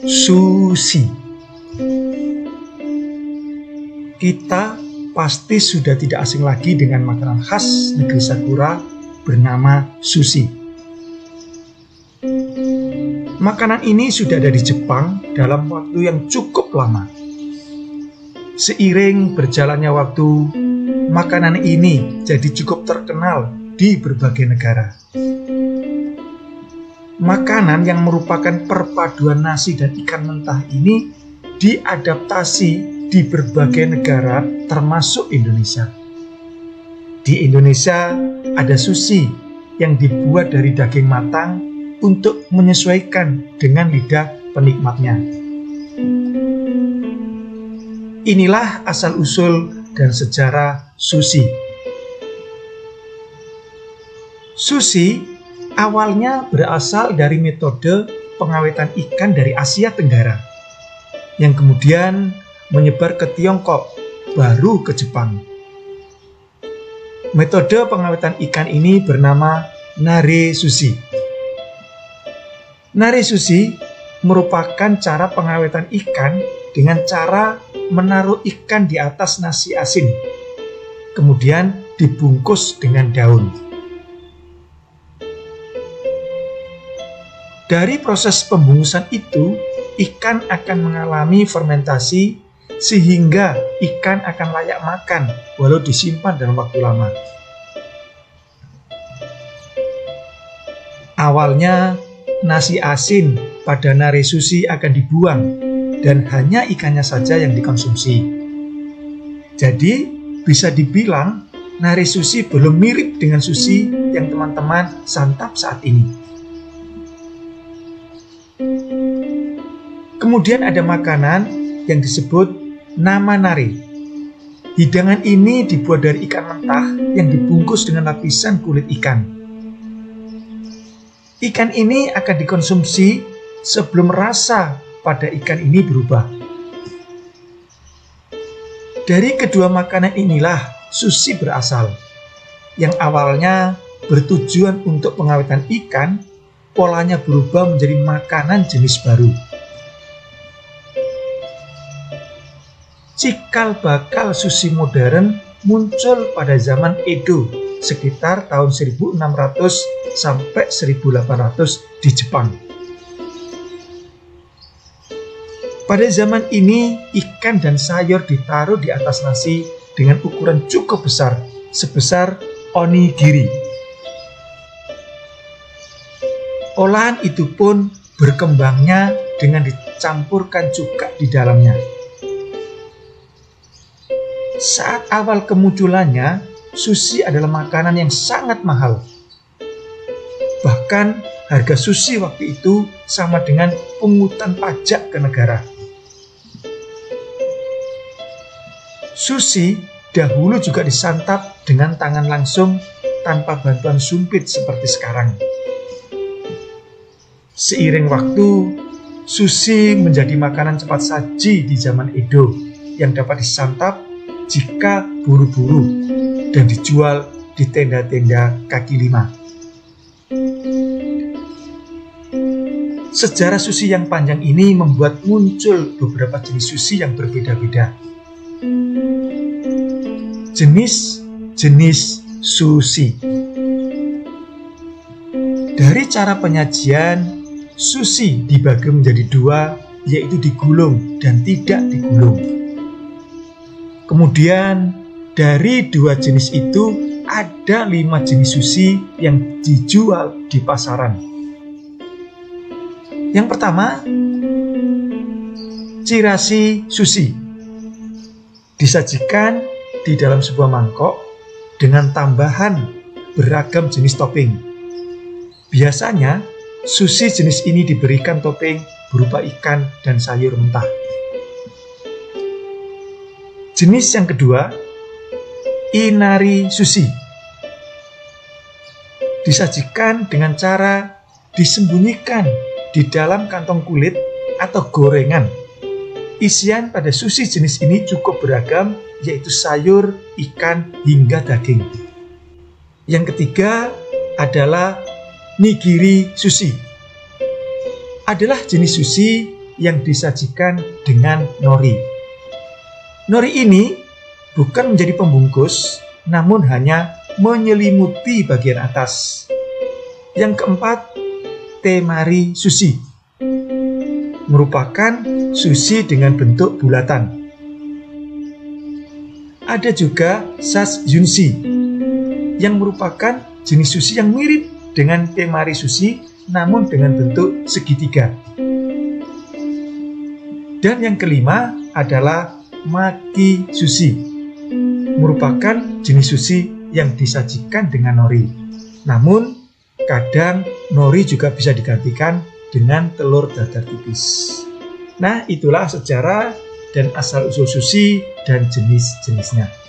Sushi. Kita pasti sudah tidak asing lagi dengan makanan khas negeri Sakura bernama sushi. Makanan ini sudah ada di Jepang dalam waktu yang cukup lama. Seiring berjalannya waktu, makanan ini jadi cukup terkenal di berbagai negara. Makanan yang merupakan perpaduan nasi dan ikan mentah ini diadaptasi di berbagai negara termasuk Indonesia. Di Indonesia ada sushi yang dibuat dari daging matang untuk menyesuaikan dengan lidah penikmatnya. Inilah asal-usul dan sejarah sushi. Sushi awalnya berasal dari metode pengawetan ikan dari Asia Tenggara, yang kemudian menyebar ke Tiongkok, baru ke Jepang. Metode pengawetan ikan ini bernama nare sushi. Nare sushi merupakan cara pengawetan ikan dengan cara menaruh ikan di atas nasi asin, kemudian dibungkus dengan daun. Dari proses pembungkusan itu, ikan akan mengalami fermentasi sehingga ikan akan layak makan walau disimpan dalam waktu lama. Awalnya, nasi asin pada nare sushi akan dibuang dan hanya ikannya saja yang dikonsumsi. Jadi, bisa dibilang nare sushi belum mirip dengan sushi yang teman-teman santap saat ini. Kemudian ada makanan yang disebut nama nare. Hidangan ini dibuat dari ikan mentah yang dibungkus dengan lapisan kulit ikan. Ikan ini akan dikonsumsi sebelum rasa pada ikan ini berubah. Dari kedua makanan inilah sushi berasal, yang awalnya bertujuan untuk pengawetan ikan, polanya berubah menjadi makanan jenis baru. Cikal bakal sushi modern muncul pada zaman Edo, sekitar tahun 1600 sampai 1800 di Jepang. Pada zaman ini, ikan dan sayur ditaruh di atas nasi dengan ukuran cukup besar, sebesar onigiri. Olahan itu pun berkembangnya dengan dicampurkan cuka di dalamnya. Saat awal kemunculannya, sushi adalah makanan yang sangat mahal. Bahkan harga sushi waktu itu sama dengan pungutan pajak ke negara. Sushi dahulu juga disantap dengan tangan langsung tanpa bantuan sumpit seperti sekarang. Seiring waktu, sushi menjadi makanan cepat saji di zaman Edo yang dapat disantap jika buru-buru dan dijual di tenda-tenda kaki lima. Sejarah sushi yang panjang ini membuat muncul beberapa jenis sushi yang berbeda-beda. Jenis-jenis sushi. Dari cara penyajian, sushi dibagi menjadi dua, yaitu digulung dan tidak digulung. Kemudian dari dua jenis itu ada 5 jenis sushi yang dijual di pasaran. Yang pertama, chirashi sushi. Disajikan di dalam sebuah mangkok dengan tambahan beragam jenis topping. Biasanya, sushi jenis ini diberikan topping berupa ikan dan sayur mentah. Jenis yang kedua, inari sushi. Disajikan dengan cara disembunyikan di dalam kantong kulit atau gorengan. Isian pada sushi jenis ini cukup beragam, yaitu sayur, ikan, hingga daging. Yang ketiga adalah nigiri sushi. Adalah jenis sushi yang disajikan dengan nori. Nori ini bukan menjadi pembungkus, namun hanya menyelimuti bagian atas. Yang keempat, temari sushi. Merupakan sushi dengan bentuk bulatan. Ada juga sas junshi, yang merupakan jenis sushi yang mirip dengan temari sushi, namun dengan bentuk segitiga. Dan yang kelima adalah maki sushi, merupakan jenis sushi yang disajikan dengan nori. Namun, kadang nori juga bisa digantikan dengan telur dadar tipis. Nah, itulah sejarah dan asal-usul sushi dan jenis-jenisnya.